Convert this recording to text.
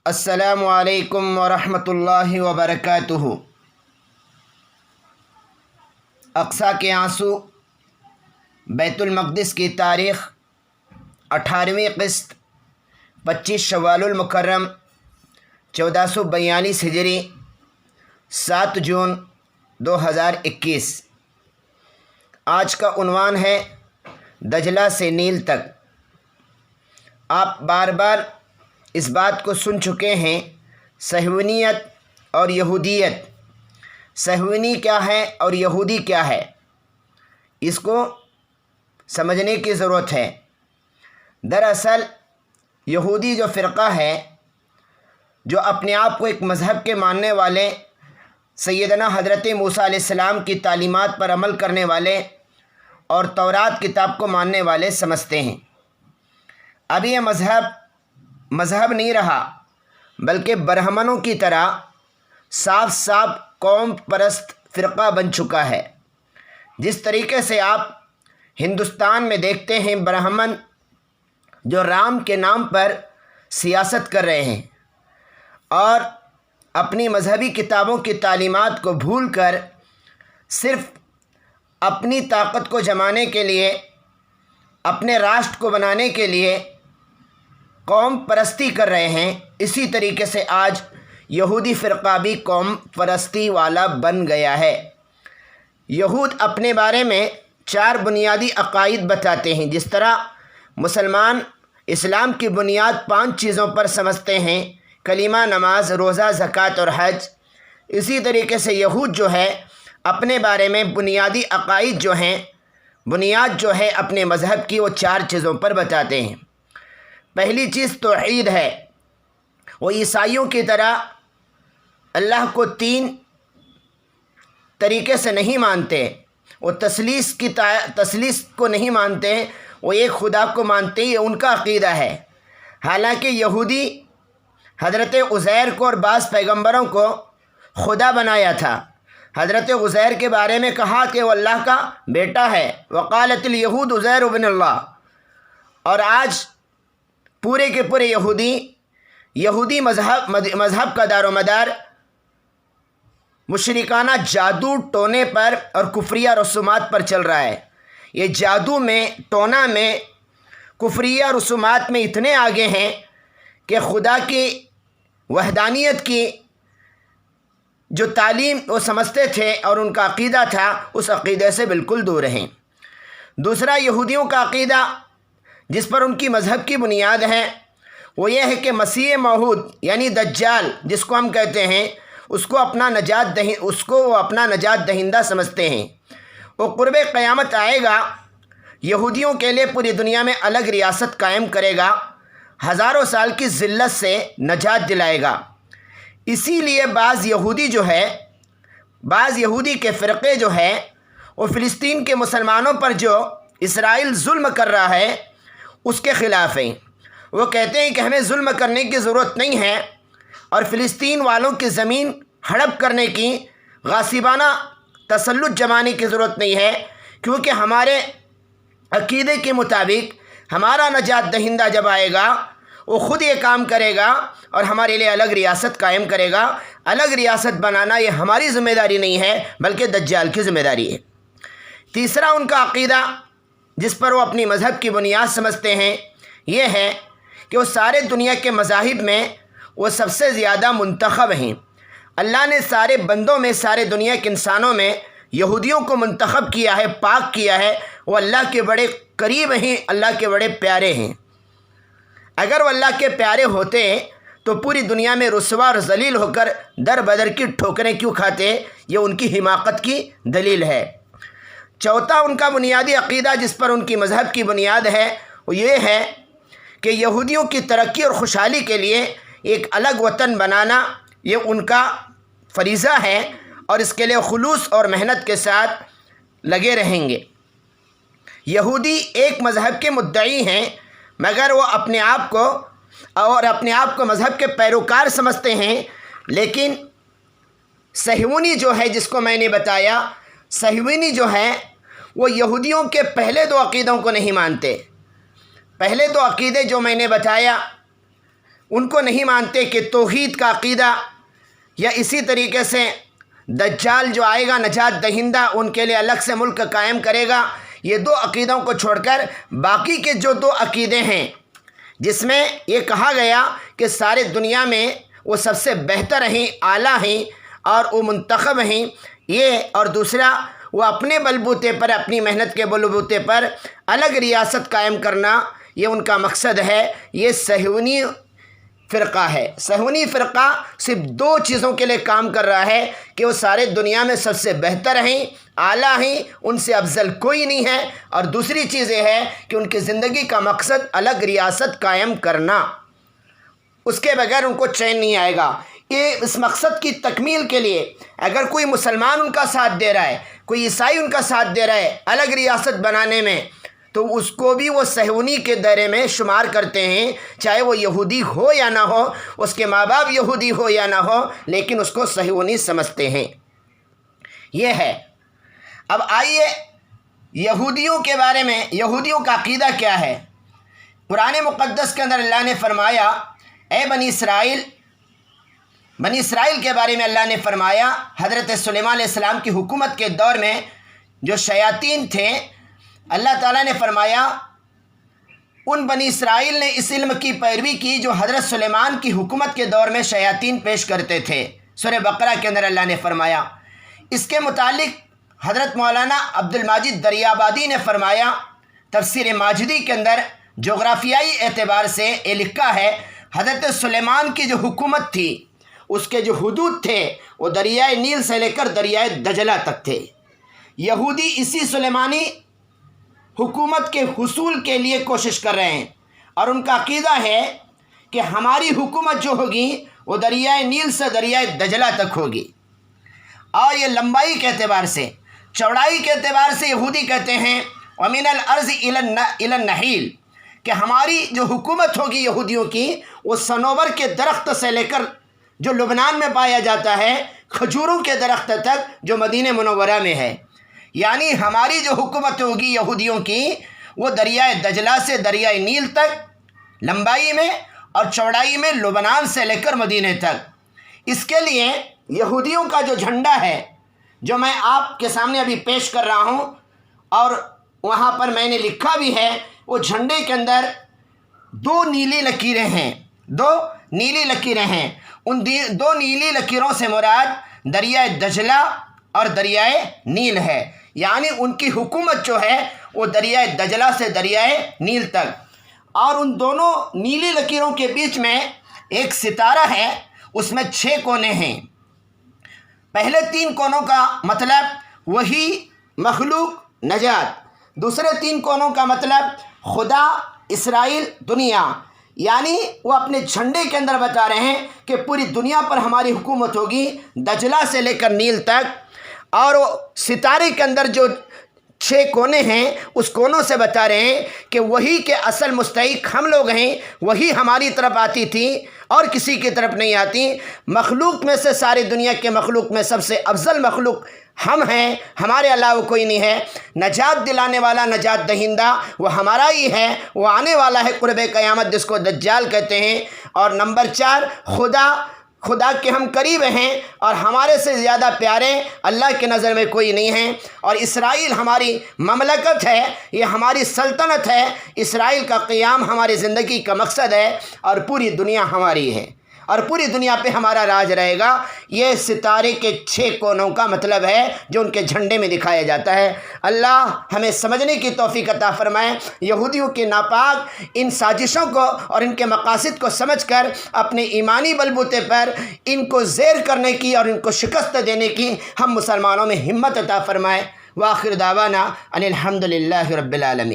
السلام علیکم ورحمۃ اللہ وبرکاتہ۔ اقصیٰ کے آنسو، بیت المقدس کی تاریخ، 18ویں قسط، 25 شوال المکرم 1442 ہجری، 7 جون 2021۔ آج کا عنوان ہے دجلہ سے نیل تک۔ آپ بار بار اس بات کو سن چکے ہیں، صہیونیت اور یہودیت۔ صہیونی کیا ہے اور یہودی کیا ہے، اس کو سمجھنے کی ضرورت ہے۔ دراصل یہودی جو فرقہ ہے، جو اپنے آپ کو ایک مذہب کے ماننے والے، سیدنا حضرت موسیٰ علیہ السلام کی تعلیمات پر عمل کرنے والے اور تورات کتاب کو ماننے والے سمجھتے ہیں، اب یہ مذہب نہیں رہا، بلکہ برہمنوں کی طرح صاف صاف قوم پرست فرقہ بن چکا ہے۔ جس طریقے سے آپ ہندوستان میں دیکھتے ہیں، برہمن جو رام کے نام پر سیاست کر رہے ہیں اور اپنی مذہبی کتابوں کی تعلیمات کو بھول کر صرف اپنی طاقت کو جمانے کے لیے، اپنے راشٹر کو بنانے کے لیے قوم پرستی کر رہے ہیں، اسی طریقے سے آج یہودی فرقہ بھی قوم پرستی والا بن گیا ہے۔ یہود اپنے بارے میں 4 بنیادی عقائد بتاتے ہیں۔ جس طرح مسلمان اسلام کی بنیاد 5 چیزوں پر سمجھتے ہیں، کلمہ، نماز، روزہ، زکوٰۃ اور حج، اسی طریقے سے یہود جو ہے اپنے بارے میں بنیادی عقائد جو ہیں، بنیاد جو ہے اپنے مذہب کی، وہ 4 چیزوں پر بتاتے ہیں۔ پہلی چیز توحید ہے۔ وہ عیسائیوں کی طرح اللہ کو 3 طریقے سے نہیں مانتے، وہ تثلیث کو نہیں مانتے، وہ ایک خدا کو مانتے ہیں، یہ ان کا عقیدہ ہے۔ حالانکہ یہودی حضرت عزیر کو اور بعض پیغمبروں کو خدا بنایا تھا۔ حضرت عزیر کے بارے میں کہا کہ وہ اللہ کا بیٹا ہے، وقالت الیہود عزیر ابن اللہ۔ اور آج پورے کے پورے یہودی مذہب کا دار و مدار مشرکانہ جادو ٹونے پر اور کفریہ رسومات پر چل رہا ہے۔ یہ جادو میں، ٹونا میں، کفریہ رسومات میں اتنے آگے ہیں کہ خدا کی وحدانیت کی جو تعلیم وہ سمجھتے تھے اور ان کا عقیدہ تھا، اس عقیدے سے بالکل دور ہیں۔ دوسرا، یہودیوں کا عقیدہ جس پر ان کی مذہب کی بنیاد ہے، وہ یہ ہے کہ مسیح موعود یعنی دجال جس کو ہم کہتے ہیں، اس کو وہ اپنا نجات دہندہ سمجھتے ہیں۔ وہ قرب قیامت آئے گا، یہودیوں کے لیے پوری دنیا میں الگ ریاست قائم کرے گا، ہزاروں سال کی ذلت سے نجات دلائے گا۔ اسی لیے بعض یہودی کے فرقے جو ہے، وہ فلسطین کے مسلمانوں پر جو اسرائیل ظلم کر رہا ہے اس کے خلاف ہیں۔ وہ کہتے ہیں کہ ہمیں ظلم کرنے کی ضرورت نہیں ہے اور فلسطین والوں کی زمین ہڑپ کرنے کی، غاصبانہ تسلط جمانے کی ضرورت نہیں ہے، کیونکہ ہمارے عقیدے کے مطابق ہمارا نجات دہندہ جب آئے گا، وہ خود یہ کام کرے گا اور ہمارے لیے الگ ریاست قائم کرے گا۔ الگ ریاست بنانا یہ ہماری ذمہ داری نہیں ہے، بلکہ دجال کی ذمہ داری ہے۔ تیسرا ان کا عقیدہ جس پر وہ اپنی مذہب کی بنیاد سمجھتے ہیں، یہ ہے کہ وہ سارے دنیا کے مذاہب میں وہ سب سے زیادہ منتخب ہیں۔ اللہ نے سارے بندوں میں، سارے دنیا کے انسانوں میں یہودیوں کو منتخب کیا ہے، پاک کیا ہے۔ وہ اللہ کے بڑے قریب ہیں، اللہ کے بڑے پیارے ہیں۔ اگر وہ اللہ کے پیارے ہوتے تو پوری دنیا میں رسوا اور ذلیل ہو کر در بدر کی ٹھوکریں کیوں کھاتے؟ یہ ان کی حماقت کی دلیل ہے۔ چوتھا ان کا بنیادی عقیدہ جس پر ان کی مذہب کی بنیاد ہے، وہ یہ ہے کہ یہودیوں کی ترقی اور خوشحالی کے لیے ایک الگ وطن بنانا یہ ان کا فریضہ ہے اور اس کے لیے خلوص اور محنت کے ساتھ لگے رہیں گے۔ یہودی ایک مذہب کے مدعی ہیں، مگر وہ اپنے آپ کو مذہب کے پیروکار سمجھتے ہیں۔ لیکن صہیونی جو ہے، جس کو میں نے بتایا، صہیونی جو ہے وہ یہودیوں کے پہلے 2 عقیدوں کو نہیں مانتے۔ پہلے 2 عقیدے جو میں نے بتایا، ان کو نہیں مانتے کہ توحید کا عقیدہ یا اسی طریقے سے دجال جو آئے گا نجات دہندہ ان کے لیے الگ سے ملک قائم کرے گا، یہ دو عقیدوں کو چھوڑ کر باقی کے جو دو عقیدے ہیں جس میں یہ کہا گیا کہ سارے دنیا میں وہ سب سے بہتر ہیں، اعلیٰ ہیں اور وہ منتخب ہیں، یہ اور دوسرا وہ اپنے بلبوتے پر، اپنی محنت کے بلبوتے پر الگ ریاست قائم کرنا، یہ ان کا مقصد ہے۔ یہ صہیونی فرقہ ہے۔ صہیونی فرقہ صرف دو چیزوں کے لیے کام کر رہا ہے کہ وہ سارے دنیا میں سب سے بہتر ہیں، اعلیٰ ہیں، ان سے افضل کوئی نہیں ہے، اور دوسری چیز یہ ہے کہ ان کی زندگی کا مقصد الگ ریاست قائم کرنا، اس کے بغیر ان کو چین نہیں آئے گا۔ یہ اس مقصد کی تکمیل کے لیے اگر کوئی مسلمان ان کا ساتھ دے رہا ہے، کوئی عیسائی ان کا ساتھ دے رہا ہے الگ ریاست بنانے میں، تو اس کو بھی وہ صہیونی کے دائرے میں شمار کرتے ہیں، چاہے وہ یہودی ہو یا نہ ہو، اس کے ماں باپ یہودی ہو یا نہ ہو، لیکن اس کو صہیونی سمجھتے ہیں۔ یہ ہے۔ اب آئیے یہودیوں کے بارے میں، یہودیوں کا عقیدہ کیا ہے؟ قرآن مقدس کے اندر اللہ نے فرمایا، اے بنی اسرائیل کے بارے میں اللہ نے فرمایا، حضرت سلیمان علیہ السلام کی حکومت کے دور میں جو شیاطین تھے، اللہ تعالیٰ نے فرمایا ان بنی اسرائیل نے اس علم کی پیروی کی جو حضرت سلیمان کی حکومت کے دور میں شیاطین پیش کرتے تھے۔ سورہ بقرہ کے اندر اللہ نے فرمایا۔ اس کے متعلق حضرت مولانا عبد المجید دریابادی نے فرمایا، تفسیر ماجدی کے اندر جغرافیائی اعتبار سے یہ لکھا ہے، حضرت سلیمان کی جو حکومت تھی اس کے جو حدود تھے وہ دریائے نیل سے لے کر دریائے دجلہ تک تھے۔ یہودی اسی سلیمانی حکومت کے حصول کے لیے کوشش کر رہے ہیں، اور ان کا عقیدہ ہے کہ ہماری حکومت جو ہوگی وہ دریائے نیل سے دریائے دجلہ تک ہوگی، اور یہ لمبائی کے اعتبار سے، چوڑائی کے اعتبار سے یہودی کہتے ہیں وَمِنَ الْأَرْضِ إِلَى النَّحِيلِ، کہ ہماری جو حکومت ہوگی یہودیوں کی وہ صنوبر کے درخت سے لے کر جو لبنان میں پایا جاتا ہے، کھجوروں کے درخت تک جو مدینہ منورہ میں ہے، یعنی ہماری جو حکومت ہوگی یہودیوں کی وہ دریائے دجلہ سے دریائے نیل تک لمبائی میں اور چوڑائی میں لبنان سے لے کر مدینہ تک۔ اس کے لیے یہودیوں کا جو جھنڈا ہے جو میں آپ کے سامنے ابھی پیش کر رہا ہوں، اور وہاں پر میں نے لکھا بھی ہے، وہ جھنڈے کے اندر دو نیلی لکیریں ہیں، دو نیلی لکیریں ہیں۔ ان دو نیلی لکیروں سے مراد دریائے دجلہ اور دریائے نیل ہے، یعنی ان کی حکومت جو ہے وہ دریائے دجلہ سے دریائے نیل تک، اور ان دونوں نیلی لکیروں کے بیچ میں ایک ستارہ ہے، اس میں 6 کونے ہیں۔ پہلے 3 کونوں کا مطلب وہی، مخلوق، نجات۔ دوسرے 3 کونوں کا مطلب خدا، اسرائیل، دنیا، یعنی وہ اپنے جھنڈے کے اندر بتا رہے ہیں کہ پوری دنیا پر ہماری حکومت ہوگی دجلہ سے لے کر نیل تک، اور وہ ستارے کے اندر جو 6 کونے ہیں اس کونوں سے بتا رہے ہیں کہ وہی کے اصل مستحق ہم لوگ ہیں، وہی ہماری طرف آتی تھی اور کسی کی طرف نہیں آتی۔ مخلوق میں سے، ساری دنیا کے مخلوق میں سب سے افضل مخلوق ہم ہیں، ہمارے علاوہ کوئی نہیں ہے۔ نجات دلانے والا، نجات دہندہ وہ ہمارا ہی ہے، وہ آنے والا ہے قرب قیامت، جس کو دجال کہتے ہیں۔ اور نمبر 4، خدا کے ہم قریب ہیں اور ہمارے سے زیادہ پیارے اللہ کی نظر میں کوئی نہیں ہیں۔ اور اسرائیل ہماری مملکت ہے، یہ ہماری سلطنت ہے، اسرائیل کا قیام ہماری زندگی کا مقصد ہے، اور پوری دنیا ہماری ہے، اور پوری دنیا پہ ہمارا راج رہے گا۔ یہ ستارے کے 6 کونوں کا مطلب ہے جو ان کے جھنڈے میں دکھایا جاتا ہے۔ اللہ ہمیں سمجھنے کی توفیق عطا فرمائے، یہودیوں کی ناپاک ان سازشوں کو اور ان کے مقاصد کو سمجھ کر اپنے ایمانی بلبوتے پر ان کو زیر کرنے کی اور ان کو شکست دینے کی ہم مسلمانوں میں ہمت عطا فرمائے۔ وآخر دعوانا ان الحمد للہ رب العالمین۔